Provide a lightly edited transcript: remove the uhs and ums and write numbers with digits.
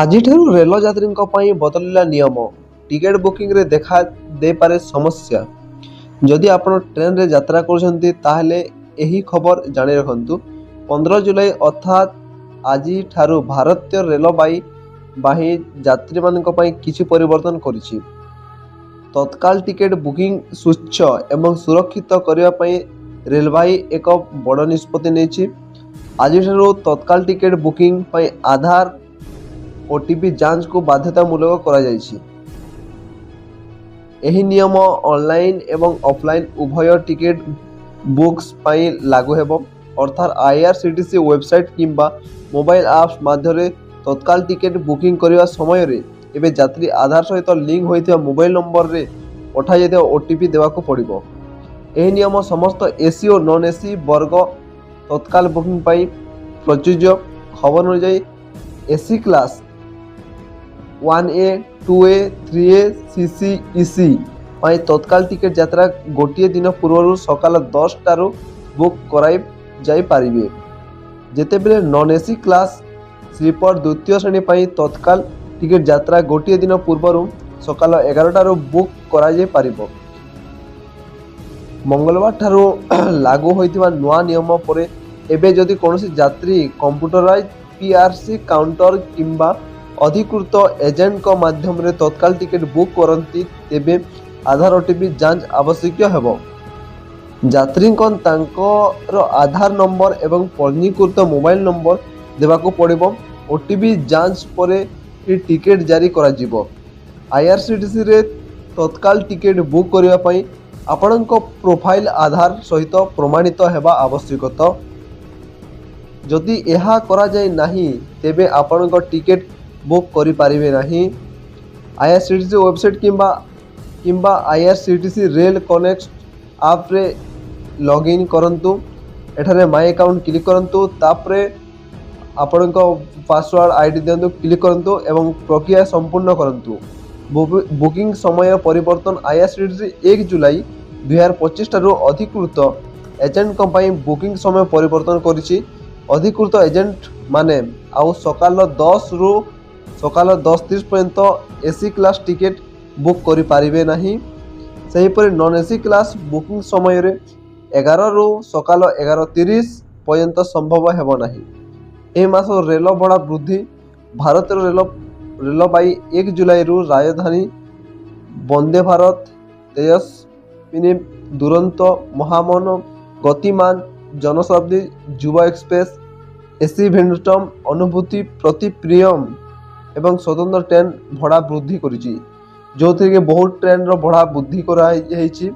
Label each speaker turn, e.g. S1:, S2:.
S1: ଆଜିଠାରୁ ରେଳ ଯାତ୍ରୀଙ୍କ ପାଇଁ ବଦଳିଲା ନିୟମ, ଟିକେଟ୍ ବୁକିଂରେ ଦେଖା ଦେଇପାରେ ସମସ୍ୟା। ଯଦି ଆପଣ ଟ୍ରେନରେ ଯାତ୍ରା କରୁଛନ୍ତି ତାହେଲେ ଏହି ଖବର ଜାଣି ରଖନ୍ତୁ। 15 ଜୁଲାଇ ଅର୍ଥାତ୍ ଆଜିଠାରୁ ଭାରତୀୟ ରେଳବାଇ ଯାତ୍ରୀମାନଙ୍କ ପାଇଁ କିଛି ପରିବର୍ତ୍ତନ କରିଛି। ତତ୍କାଳ ଟିକେଟ୍ ବୁକିଂ ସ୍ୱଚ୍ଛ ଏବଂ ସୁରକ୍ଷିତ କରିବା ପାଇଁ ରେଳବାଇ ଏକ ବଡ଼ ନିଷ୍ପତ୍ତି ନେଇଛି। ଆଜିଠାରୁ ତତ୍କାଳ ଟିକେଟ୍ ବୁକିଂ ପାଇଁ ଆଧାର ଓଟିପି ଯାଞ୍ଚକୁ ବାଧ୍ୟତାମୂଳକ କରାଯାଇଛି। ଏହି ନିୟମ ଅନଲାଇନ୍ ଏବଂ ଅଫଲାଇନ୍ ଉଭୟ ଟିକେଟ୍ ବୁକ୍ସ ପାଇଁ ଲାଗୁ ହେବ। ଅର୍ଥାତ୍ ଆଇଆର୍ସିଟିସି ୱେବସାଇଟ୍ କିମ୍ବା ମୋବାଇଲ୍ ଆପ୍ସ ମାଧ୍ୟମରେ ତତ୍କାଳ ଟିକେଟ୍ ବୁକିଂ କରିବା ସମୟରେ ଏବେ ଯାତ୍ରୀ ଆଧାର ସହିତ ଲିଙ୍କ ହୋଇଥିବା ମୋବାଇଲ୍ ନମ୍ବରରେ ପଠାଯାଇଥିବା ଓଟିପି ଦେବାକୁ ପଡ଼ିବ। ଏହି ନିୟମ ସମସ୍ତ ଏସି ଓ ନନ୍ ଏସି ବର୍ଗ ତତ୍କାଳ ବୁକିଂ ପାଇଁ ପ୍ରଯୁଜ୍ୟ। ଖବର ଅନୁଯାୟୀ AC class 1A, 2A, 3A, CC, EC ପାଇଁ ତତ୍କାଳ ଟିକେଟ୍ ଯାତ୍ରା ଗୋଟିଏ ଦିନ ପୂର୍ବରୁ ସକାଳ 10ଟାରୁ ବୁକ୍ କରାଯାଇପାରିବେ। ଯେତେବେଳେ ନନ୍ ଏସି କ୍ଲାସ୍ ସ୍ଲିପର ଦ୍ୱିତୀୟ ଶ୍ରେଣୀ ପାଇଁ ତତ୍କାଳ ଟିକେଟ୍ ଯାତ୍ରା ଗୋଟିଏ ଦିନ ପୂର୍ବରୁ ସକାଳ 11ଟାରୁ ବୁକ୍ କରାଯାଇପାରିବ। ମଙ୍ଗଳବାରଠାରୁ ଲାଗୁ ହୋଇଥିବା ନୂଆ ନିୟମ ପରେ ଏବେ ଯଦି କୌଣସି ଯାତ୍ରୀ କମ୍ପ୍ୟୁଟରାଇଜ୍ PRC କାଉଣ୍ଟର କିମ୍ବା ଅଧିକୃତ ଏଜେଣ୍ଟଙ୍କ ମାଧ୍ୟମରେ ତତ୍କାଳ ଟିକେଟ୍ ବୁକ୍ କରନ୍ତି ତେବେ ଆଧାର ଓଟିପି ଯାଞ୍ଚ ଆବଶ୍ୟକ ହେବ। ଯାତ୍ରୀଙ୍କ ତାଙ୍କର ଆଧାର ନମ୍ବର ଏବଂ ପଞ୍ଜୀକୃତ ମୋବାଇଲ ନମ୍ବର ଦେବାକୁ ପଡ଼ିବ। ଓଟିପି ଯାଞ୍ଚ ପରେ ଟିକେଟ୍ ଜାରି କରାଯିବ। ଆଇଆର୍ସିଟିସିରେ ତତ୍କାଳ ଟିକେଟ୍ ବୁକ୍ କରିବା ପାଇଁ ଆପଣଙ୍କ ପ୍ରୋଫାଇଲ୍ ଆଧାର ସହିତ ପ୍ରମାଣିତ ହେବା ଆବଶ୍ୟକ। ଯଦି ଏହା କରାଯାଇ ନାହିଁ ତେବେ ଆପଣଙ୍କ ଟିକେଟ୍ ବୁକ୍ କରିପାରିବେ ନାହିଁ। ଆଇଆର୍ସିଟିସି ୱେବସାଇଟ୍ କିମ୍ବା ଆଇଆର୍ସିଟିସି ରେଲ୍ କନେକ୍ଟ ଆପ୍ରେ ଲଗ୍ଇନ୍ କରନ୍ତୁ। ଏଠାରେ ମାଇ ଆକାଉଣ୍ଟ କ୍ଲିକ୍ କରନ୍ତୁ। ତାପରେ ଆପଣଙ୍କ ପାସୱାର୍ଡ଼ ଆଇଡି ଦିଅନ୍ତୁ, କ୍ଲିକ୍ କରନ୍ତୁ ଏବଂ ପ୍ରକ୍ରିୟା ସମ୍ପୂର୍ଣ୍ଣ କରନ୍ତୁ। ବୁକିଂ ସମୟ ପରିବର୍ତ୍ତନ ଆଇଆର୍ସିଟିସି 1 ଜୁଲାଇ 2025 ଠାରୁ ଅଧିକୃତ ଏଜେଣ୍ଟଙ୍କ ପାଇଁ ବୁକିଂ ସମୟ ପରିବର୍ତ୍ତନ କରିଛି। ଅଧିକୃତ ଏଜେଣ୍ଟ ମାନେ ଆଉ ସକାଳ 10ରୁ ସକାଳ 10:30 ପର୍ଯ୍ୟନ୍ତ ଏସି କ୍ଲାସ୍ ଟିକେଟ୍ ବୁକ୍ କରିପାରିବେ ନାହିଁ। ସେହିପରି ନନ୍ ଏସି କ୍ଲାସ୍ ବୁକିଂ ସମୟରେ 11ରୁ ସକାଳ 11:30 ପର୍ଯ୍ୟନ୍ତ ସମ୍ଭବ ହେବ ନାହିଁ। ଏହି ମାସ ରେଳ ଭଡ଼ା ବୃଦ୍ଧି। ଭାରତୀୟ ରେଳବାଇ 1 ଜୁଲାଇରୁ ରାଜଧାନୀ, ବନ୍ଦେ ଭାରତ, ତେଜସ୍ୱିନୀ, ଦୁରନ୍ତୋ, ମହାମନା, ଗତିମାନ, ଜନଶତାବ୍ଦୀ, ଯୁବ ଏକ୍ସପ୍ରେସ, ଏସି ଭେନଷ୍ଟମ୍, ଅନୁଭୂତି, ପ୍ରତି ପ୍ରିମିୟମ୍ ଏବଂ ସ୍ୱତନ୍ତ୍ର ଟ୍ରେନ୍ ଭଡ଼ା ବୃଦ୍ଧି କରିଛି। ଯେଉଁଥିରେ କି ବହୁତ ଟ୍ରେନ୍ର ଭଡ଼ା ବୃଦ୍ଧି କରାଯାଇଛି।